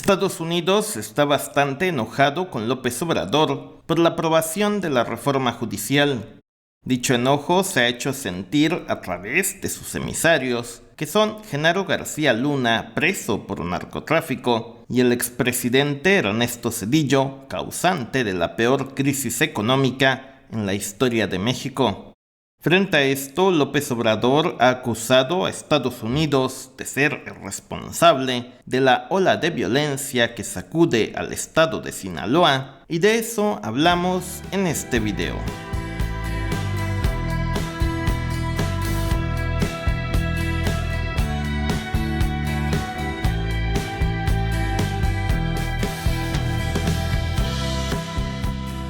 Estados Unidos está bastante enojado con López Obrador por la aprobación de la reforma judicial. Dicho enojo se ha hecho sentir a través de sus emisarios, que son Genaro García Luna, preso por narcotráfico, y el expresidente Ernesto Zedillo, causante de la peor crisis económica en la historia de México. Frente a esto, López Obrador ha acusado a Estados Unidos de ser el responsable de la ola de violencia que sacude al estado de Sinaloa, y de eso hablamos en este video.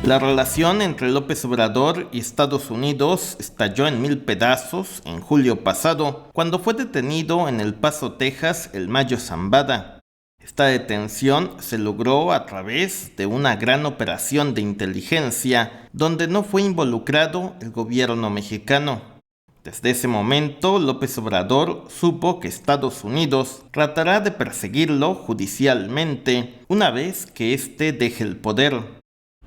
La relación entre López Obrador y Estados Unidos estalló en 1000 pedazos en julio pasado, cuando fue detenido en El Paso, Texas, el Mayo Zambada. Esta detención se logró a través de una gran operación de inteligencia, donde no fue involucrado el gobierno mexicano. Desde ese momento, López Obrador supo que Estados Unidos tratará de perseguirlo judicialmente una vez que éste deje el poder.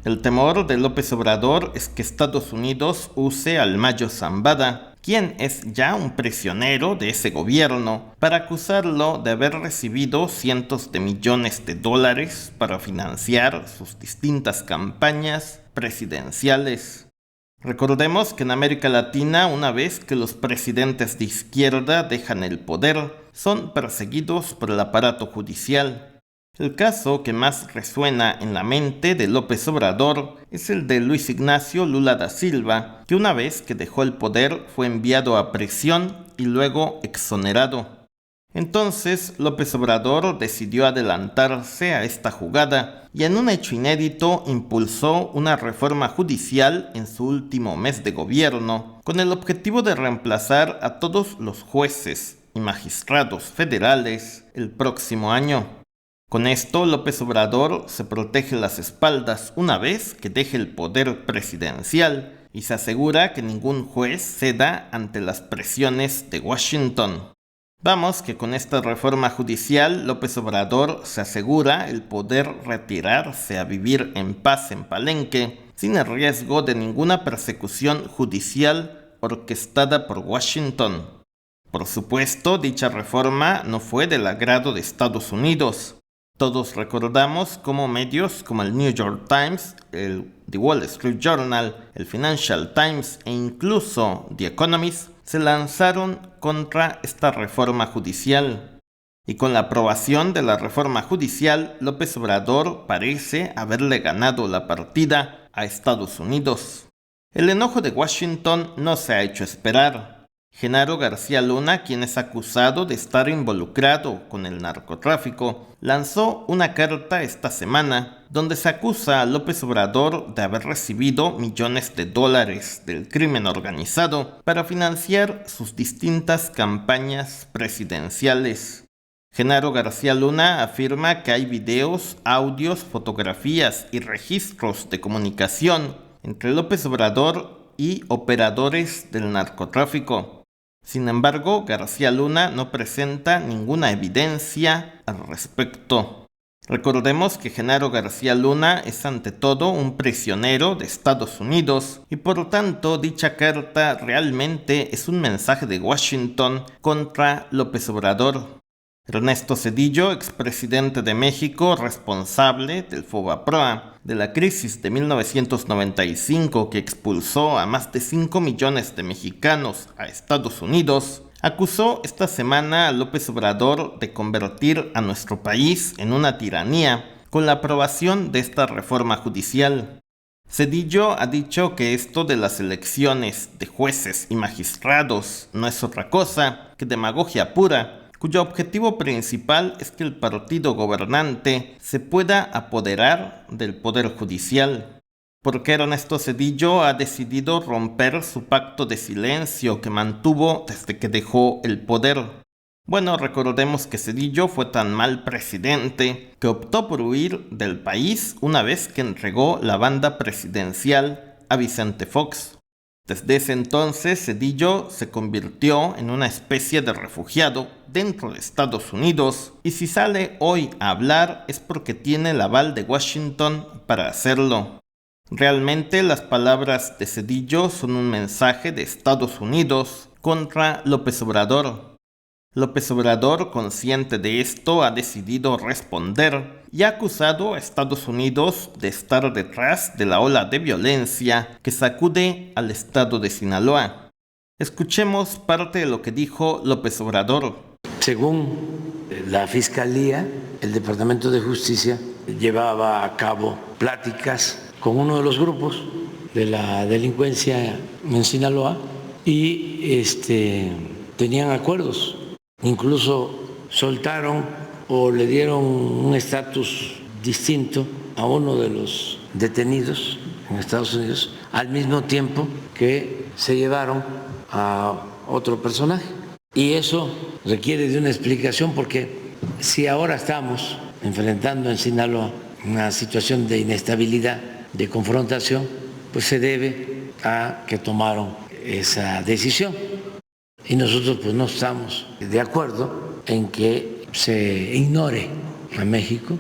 El temor de López Obrador es que Estados Unidos use al Mayo Zambada, quien es ya un prisionero de ese gobierno, para acusarlo de haber recibido cientos de millones de dólares para financiar sus distintas campañas presidenciales. Recordemos que en América Latina, una vez que los presidentes de izquierda dejan el poder, son perseguidos por el aparato judicial. El caso que más resuena en la mente de López Obrador es el de Luis Ignacio Lula da Silva, que una vez que dejó el poder fue enviado a prisión y luego exonerado. Entonces López Obrador decidió adelantarse a esta jugada y en un hecho inédito impulsó una reforma judicial en su último mes de gobierno, con el objetivo de reemplazar a todos los jueces y magistrados federales el próximo año. Con esto, López Obrador se protege las espaldas una vez que deje el poder presidencial y se asegura que ningún juez ceda ante las presiones de Washington. Vamos que con esta reforma judicial, López Obrador se asegura el poder retirarse a vivir en paz en Palenque, sin el riesgo de ninguna persecución judicial orquestada por Washington. Por supuesto, dicha reforma no fue del agrado de Estados Unidos. Todos recordamos cómo medios como el New York Times, el The Wall Street Journal, el Financial Times e incluso The Economist se lanzaron contra esta reforma judicial. Y con la aprobación de la reforma judicial, López Obrador parece haberle ganado la partida a Estados Unidos. El enojo de Washington no se ha hecho esperar. Genaro García Luna, quien es acusado de estar involucrado con el narcotráfico, lanzó una carta esta semana donde se acusa a López Obrador de haber recibido millones de dólares del crimen organizado para financiar sus distintas campañas presidenciales. Genaro García Luna afirma que hay videos, audios, fotografías y registros de comunicación entre López Obrador y operadores del narcotráfico. Sin embargo, García Luna no presenta ninguna evidencia al respecto. Recordemos que Genaro García Luna es ante todo un prisionero de Estados Unidos y por lo tanto dicha carta realmente es un mensaje de Washington contra López Obrador. Ernesto Zedillo, expresidente de México, responsable del FOBAPROA, de la crisis de 1995 que expulsó a más de 5 millones de mexicanos a Estados Unidos, acusó esta semana a López Obrador de convertir a nuestro país en una tiranía con la aprobación de esta reforma judicial. Zedillo ha dicho que esto de las elecciones de jueces y magistrados no es otra cosa que demagogia pura, cuyo objetivo principal es que el partido gobernante se pueda apoderar del poder judicial. Porque Ernesto Zedillo ha decidido romper su pacto de silencio que mantuvo desde que dejó el poder. Bueno, recordemos que Zedillo fue tan mal presidente que optó por huir del país una vez que entregó la banda presidencial a Vicente Fox. Desde ese entonces, Zedillo se convirtió en una especie de refugiado dentro de Estados Unidos, y si sale hoy a hablar es porque tiene el aval de Washington para hacerlo. Realmente las palabras de Zedillo son un mensaje de Estados Unidos contra López Obrador. López Obrador, consciente de esto, ha decidido responder y ha acusado a Estados Unidos de estar detrás de la ola de violencia que sacude al estado de Sinaloa. Escuchemos parte de lo que dijo López Obrador. Según la Fiscalía, el Departamento de Justicia llevaba a cabo pláticas con uno de los grupos de la delincuencia en Sinaloa y tenían acuerdos. Incluso soltaron o le dieron un estatus distinto a uno de los detenidos en Estados Unidos, al mismo tiempo que se llevaron a otro personaje. Y eso requiere de una explicación, porque si ahora estamos enfrentando en Sinaloa una situación de inestabilidad, de confrontación, pues se debe a que tomaron esa decisión. Y nosotros pues no estamos de acuerdo en que se ignore a México.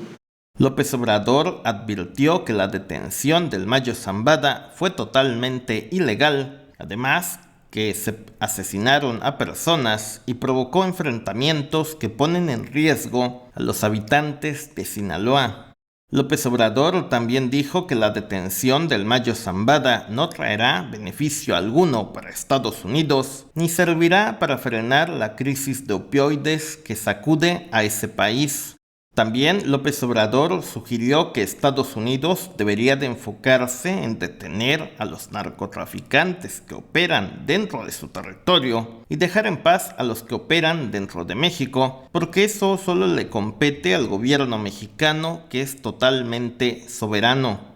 López Obrador advirtió que la detención del Mayo Zambada fue totalmente ilegal, además que se asesinaron a personas y provocó enfrentamientos que ponen en riesgo a los habitantes de Sinaloa. López Obrador también dijo que la detención del Mayo Zambada no traerá beneficio alguno para Estados Unidos, ni servirá para frenar la crisis de opioides que sacude a ese país. También López Obrador sugirió que Estados Unidos debería de enfocarse en detener a los narcotraficantes que operan dentro de su territorio y dejar en paz a los que operan dentro de México, porque eso solo le compete al gobierno mexicano, que es totalmente soberano.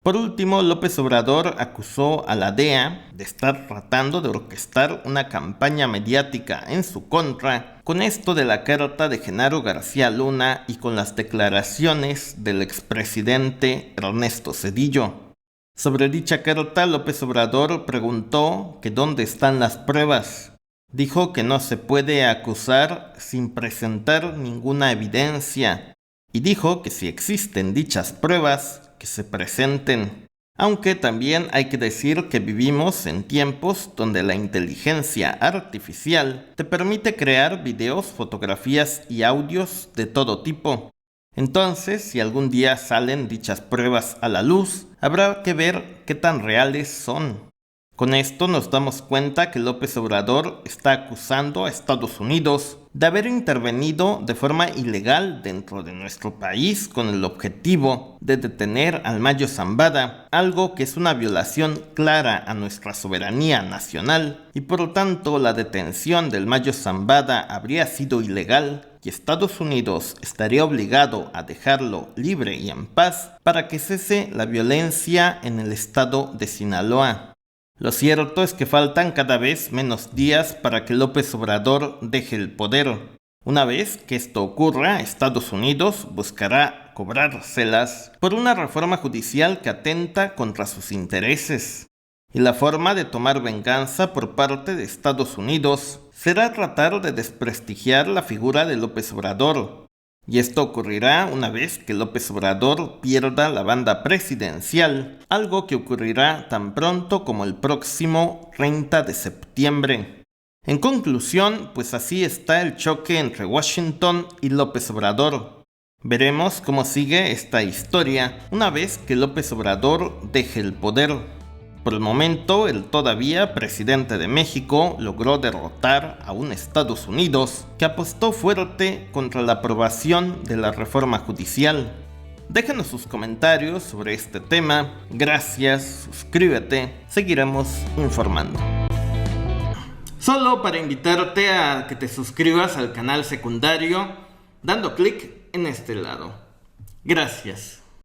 Por último, López Obrador acusó a la DEA de estar tratando de orquestar una campaña mediática en su contra con esto de la carta de Genaro García Luna y con las declaraciones del expresidente Ernesto Zedillo. Sobre dicha carta, López Obrador preguntó que dónde están las pruebas. Dijo que no se puede acusar sin presentar ninguna evidencia, y dijo que si existen dichas pruebas, que se presenten. Aunque también hay que decir que vivimos en tiempos donde la inteligencia artificial te permite crear videos, fotografías y audios de todo tipo. Entonces, si algún día salen dichas pruebas a la luz, habrá que ver qué tan reales son. Con esto nos damos cuenta que López Obrador está acusando a Estados Unidos de haber intervenido de forma ilegal dentro de nuestro país con el objetivo de detener al Mayo Zambada, algo que es una violación clara a nuestra soberanía nacional, y por lo tanto la detención del Mayo Zambada habría sido ilegal y Estados Unidos estaría obligado a dejarlo libre y en paz para que cese la violencia en el estado de Sinaloa. Lo cierto es que faltan cada vez menos días para que López Obrador deje el poder. Una vez que esto ocurra, Estados Unidos buscará cobrárselas por una reforma judicial que atenta contra sus intereses. Y la forma de tomar venganza por parte de Estados Unidos será tratar de desprestigiar la figura de López Obrador. Y esto ocurrirá una vez que López Obrador pierda la banda presidencial, algo que ocurrirá tan pronto como el próximo 30 de septiembre. En conclusión, pues así está el choque entre Washington y López Obrador. Veremos cómo sigue esta historia una vez que López Obrador deje el poder. Por el momento, el todavía presidente de México logró derrotar a un Estados Unidos que apostó fuerte contra la aprobación de la reforma judicial. Déjanos sus comentarios sobre este tema. Gracias, suscríbete, seguiremos informando. Solo para invitarte a que te suscribas al canal secundario dando clic en este lado. Gracias.